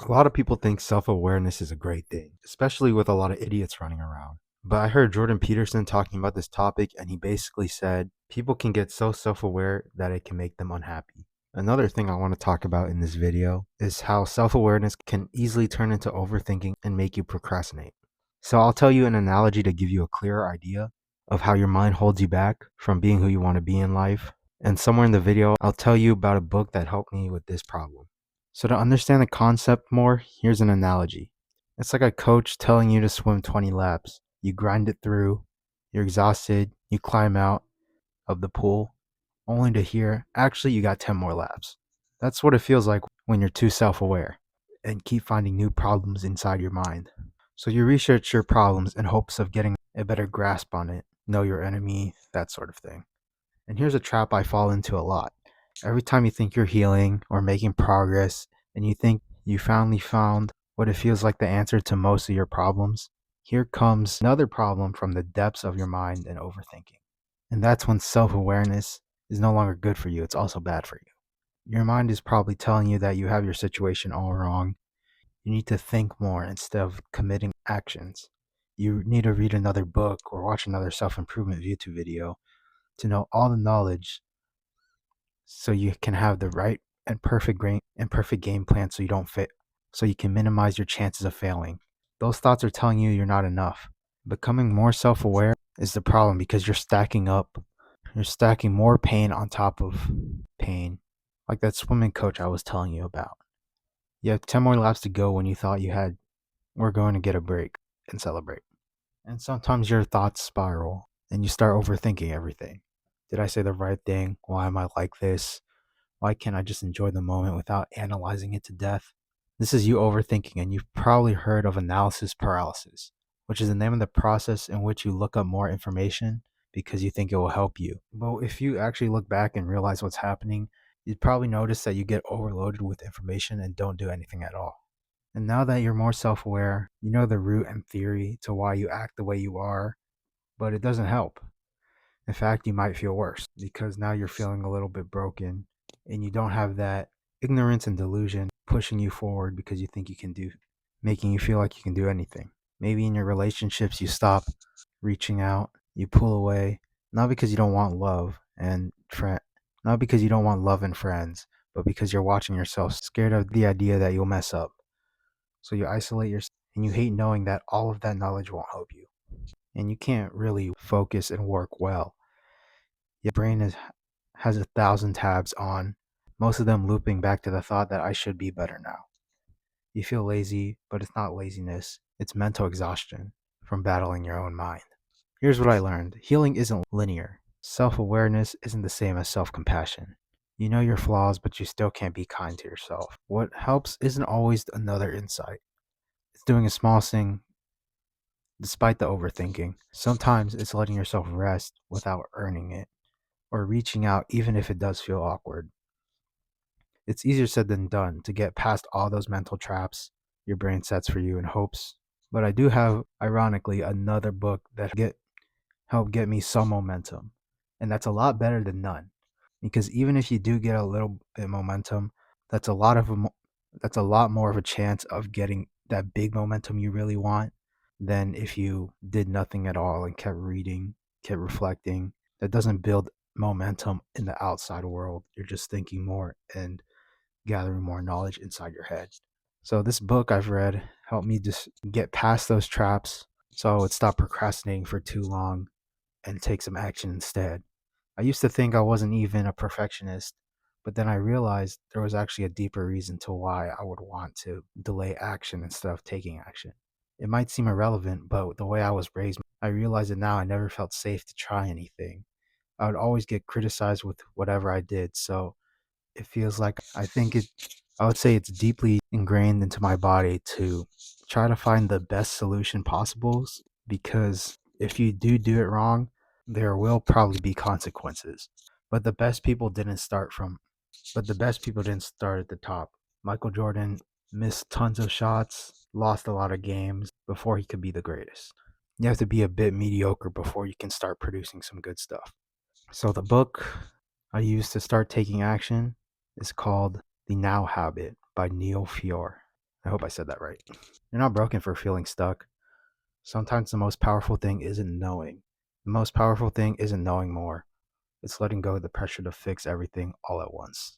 A lot of people think self awareness is a great thing, especially with a lot of idiots running around. But I heard Jordan Peterson talking about this topic, and he basically said people can get so self aware that it can make them unhappy. Another thing I want to talk about in this video is how self awareness can easily turn into overthinking and make you procrastinate. So I'll tell you an analogy to give you a clearer idea of how your mind holds you back from being who you want to be in life. And somewhere in the video, I'll tell you about a book that helped me with this problem. So, to understand the concept more, here's an analogy. It's like a coach telling you to swim 20 laps. You grind it through, you're exhausted, you climb out of the pool, only to hear, actually, you got 10 more laps. That's what it feels like when you're too self aware and keep finding new problems inside your mind. So, you research your problems in hopes of getting a better grasp on it, know your enemy, that sort of thing. And here's a trap I fall into a lot. Every time you think you're healing or making progress and you think you finally found what it feels like the answer to most of your problems, here comes another problem from the depths of your mind and overthinking. And that's when self awareness is no longer good for you, it's also bad for you. Your mind is probably telling you that you have your situation all wrong. You need to think more instead of committing actions. You need to read another book or watch another self improvement YouTube video to know all the knowledge so you can have the right and perfect game plan so you don't fit so you can minimize your chances of failing. Those thoughts are telling you you're not enough. Becoming more self-aware is the problem because you're stacking more pain on top of pain. Like that swimming coach I was telling you about. You have 10 more laps to go when you thought you had we're going to get a break and celebrate. And sometimes your thoughts spiral and you start overthinking everything. Did I say the right thing? Why am I like this? Why can't I just enjoy the moment without analyzing it to death? This is you overthinking, and you've probably heard of analysis paralysis, which is the name of the process in which you look up more information because you think it will help you. But if you actually look back and realize what's happening, you'd probably notice that you get overloaded with information and don't do anything at all. And now that you're more self aware, you know the root and theory to why you act the way you are, but it doesn't help. In fact, you might feel worse because now you're feeling a little bit broken and you don't have that ignorance and delusion pushing you forward because you think you can do, making you feel like you can do anything. Maybe in your relationships, you stop reaching out, you pull away, not because you don't want love and friend, not because you don't want love and friends, but because you're watching yourself, scared of the idea that you'll mess up. So you isolate yourself and you hate knowing that all of that knowledge won't help you. And you can't really focus and work well. Your brain has 1,000 tabs on, most of them looping back to the thought that I should be better now. You feel lazy, but it's not laziness, it's mental exhaustion from battling your own mind. Here's what I learned: healing isn't linear. Self awareness isn't the same as self compassion. You know your flaws, but you still can't be kind to yourself. What helps isn't always another insight, it's doing a small thing despite the overthinking. Sometimes it's letting yourself rest without earning it, or reaching out even if it does feel awkward. It's easier said than done to get past all those mental traps your brain sets for you in hopes. But I do have, ironically, another book that helped get me some momentum. And that's a lot better than none. Because even if you do get a little bit momentum, that's a lot of that's a lot more of a chance of getting that big momentum you really want than if you did nothing at all and kept reading, kept reflecting. That doesn't build momentum in the outside world. You're just thinking more and gathering more knowledge inside your head. So this book I've read helped me just get past those traps so I would stop procrastinating for too long and take some action instead. I used to think I wasn't even a perfectionist, but then I realized there was actually a deeper reason to why I would want to delay action instead of taking action. It might seem irrelevant, but the way I was raised, I realize that now I never felt safe to try anything. I would always get criticized with whatever I did, so it feels like I would say it's deeply ingrained into my body to try to find the best solution possible because if you do it wrong, there will probably be consequences. But the best people didn't start at the top. Michael Jordan missed tons of shots, lost a lot of games before he could be the greatest. You have to be a bit mediocre before you can start producing some good stuff. So the book I used to start taking action is called The Now Habit by Neil Fiore. I hope I said that right. You're not broken for feeling stuck. Sometimes the most powerful thing isn't knowing. The most powerful thing isn't knowing more. It's letting go of the pressure to fix everything all at once.